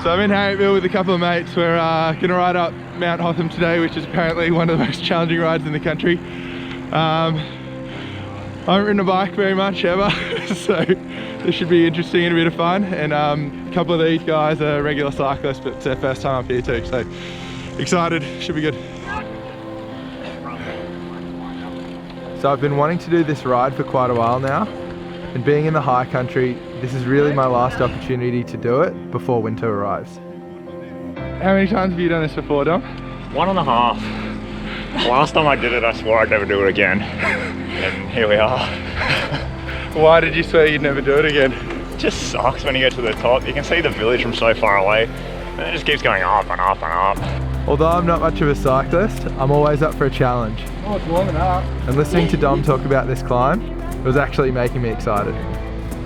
So I'm in Harrietville with a couple of mates. We're gonna ride up Mount Hotham today, which is apparently one of the most challenging rides in the country. I haven't ridden a bike very much ever, so this should be interesting and a bit of fun. And a couple of these guys are regular cyclists, but it's their first time up here too, so excited, should be good. So I've been wanting to do this ride for quite a while now, and being in the high country, this is really my last opportunity to do it before winter arrives. How many times have you done this before, Dom? 1.5. Last time I did it, I swore I'd never do it again. And here we are. Why did you swear you'd never do it again? It just sucks when you get to the top. You can see the village from so far away, and it just keeps going up and up and up. Although I'm not much of a cyclist, I'm always up for a challenge. Oh, it's warming up. And listening to Dom talk about this climb, it was actually making me excited.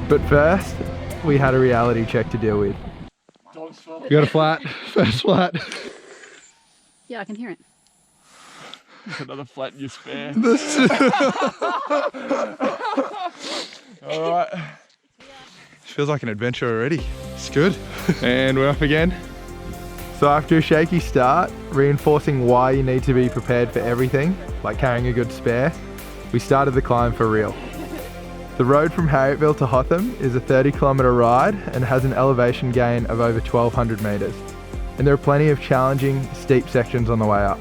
But first, we had a reality check to deal with. You got a flat? First flat? Yeah, I can hear it. Another flat in your spare. Alright. Feels like an adventure already. It's good. And we're up again. So after a shaky start, reinforcing why you need to be prepared for everything, like carrying a good spare, we started the climb for real. The road from Harrietville to Hotham is a 30-kilometre ride and has an elevation gain of over 1,200 metres. And there are plenty of challenging, steep sections on the way up.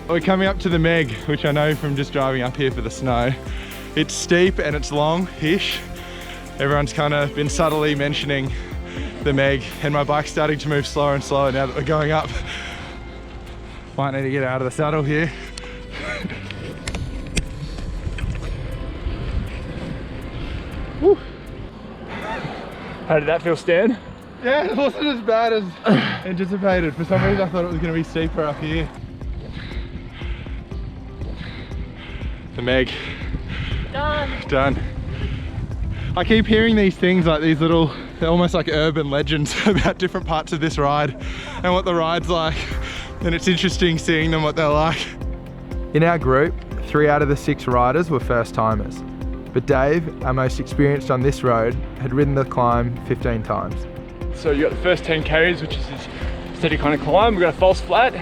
We're coming up to the Meg, which I know from just driving up here for the snow. It's steep and it's long-ish. Everyone's kind of been subtly mentioning the Meg, and my bike's starting to move slower and slower now that we're going up. Might need to get out of the saddle here. Woo. How did that feel, Stan? Yeah, it wasn't as bad as anticipated. For some reason I thought it was going to be steeper up here. The Meg. Done. I keep hearing these things, like these little, they're almost like urban legends about different parts of this ride and what the ride's like. And it's interesting seeing them, what they're like. In our group, 3 out of the 6 riders were first timers. But Dave, our most experienced on this road, had ridden the climb 15 times. So you got the first 10 Ks, which is this steady kind of climb. We've got a false flat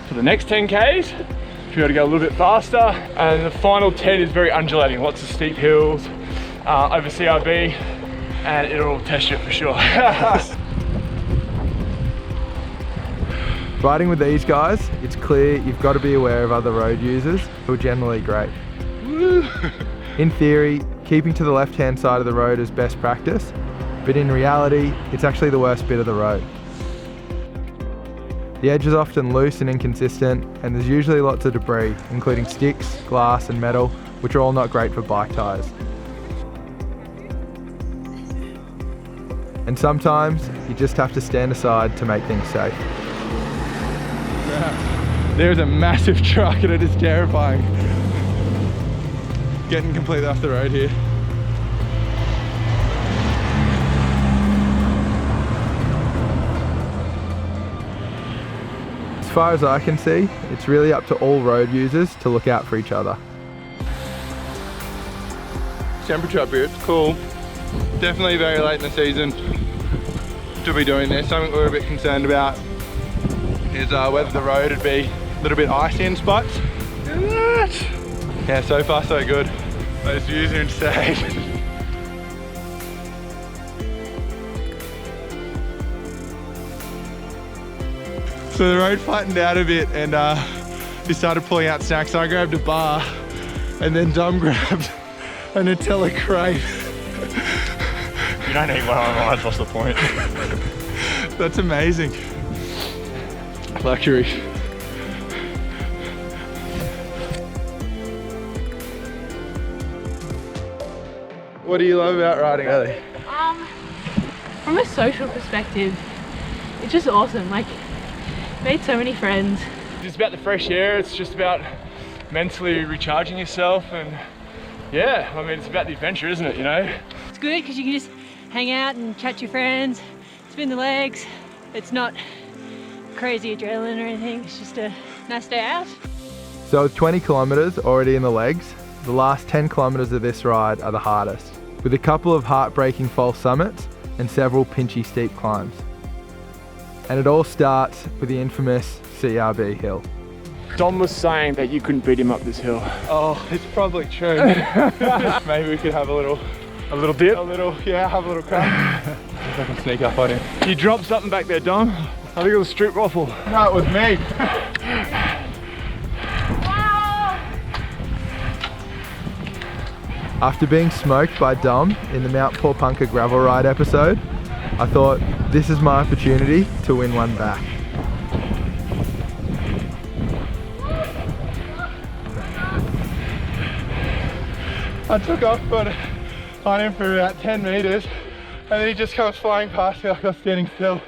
for the next 10 Ks. If you got to go a little bit faster. And the final 10 is very undulating, lots of steep hills, over CRB, and it'll test you for sure. Riding with these guys, it's clear you've got to be aware of other road users who are generally great. In theory, keeping to the left-hand side of the road is best practice, but in reality, it's actually the worst bit of the road. The edge is often loose and inconsistent, and there's usually lots of debris, including sticks, glass and metal, which are all not great for bike tyres. And sometimes, you just have to stand aside to make things safe. There's a massive truck and it is terrifying. Getting completely off the road here. As far as I can see, it's really up to all road users to look out for each other. Temperature up here, it's cool. Definitely very late in the season to be doing this. Something we're a bit concerned about is whether the road would be a little bit icy in spots. Yeah, so far so good. Those views are insane. So the road flattened out a bit and he started pulling out snacks. So I grabbed a bar and then Dom grabbed a Nutella crepe. You don't eat well on rides, what's the point? That's amazing. Luxury. What do you love about riding, Ellie? From a social perspective, it's just awesome. Like, made so many friends. It's about the fresh air, it's just about mentally recharging yourself, and yeah, I mean, it's about the adventure, isn't it, you know? It's good because you can just hang out and chat to your friends, spin the legs. It's not crazy adrenaline or anything, it's just a nice day out. So with 20 kilometres already in the legs, the last 10 kilometres of this ride are the hardest, with a couple of heartbreaking false summits and several pinchy steep climbs. And it all starts with the infamous CRB hill. Dom was saying that you couldn't beat him up this hill. Oh, it's probably true. Maybe we could have a little dip? have a little crack. If I can sneak up on him. You dropped something back there, Dom. I think it was strip waffle. No, it was me. After being smoked by Dom in the Mount Hotham gravel ride episode, I thought this is my opportunity to win one back. I took off on him for about 10 meters and then he just comes flying past me like I was standing still.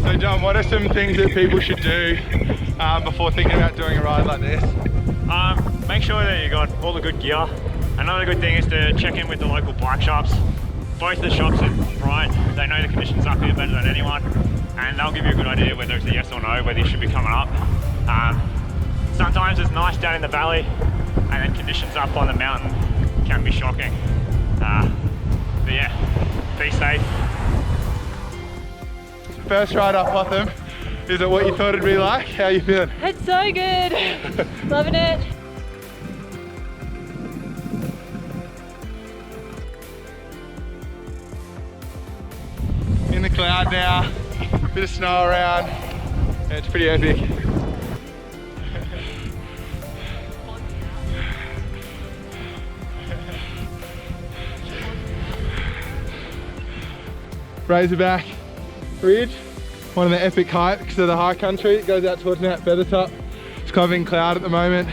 So John, what are some things that people should do before thinking about doing a ride like this? Make sure that you got all the good gear. Another good thing is to check in with the local bike shops. Both the shops are right, they know the conditions up here better than anyone, and they'll give you a good idea whether it's a yes or no, whether you should be coming up. Sometimes it's nice down in the valley, and then conditions up on the mountain can be shocking. But yeah, be safe. First ride up Hotham. Is it what you thought it'd be like? How you feeling? It's so good. Loving it. In the cloud now, bit of snow around. Yeah, it's pretty epic. Razorback Ridge, one of the epic hikes of the high country. It goes out towards Mount Feathertop. It's covered in cloud at the moment.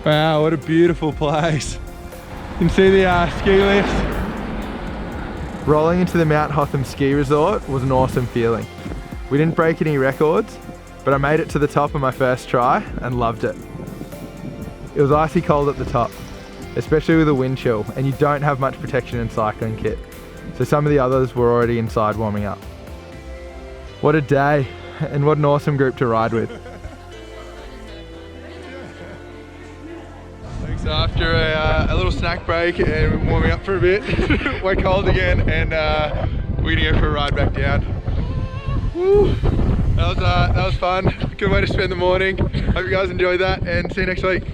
Wow, what a beautiful place. You can see the ski lifts. Rolling into the Mount Hotham ski resort was an awesome feeling. We didn't break any records, but I made it to the top of my first try and loved it. It was icy cold at the top, especially with a wind chill, and you don't have much protection in cycling kit. So some of the others were already inside warming up. What a day, and what an awesome group to ride with. So after a little snack break and warming up for a bit, we're cold again, and we're gonna go for a ride back down. Woo. That was fun. Good way to spend the morning. Hope you guys enjoyed that, and see you next week.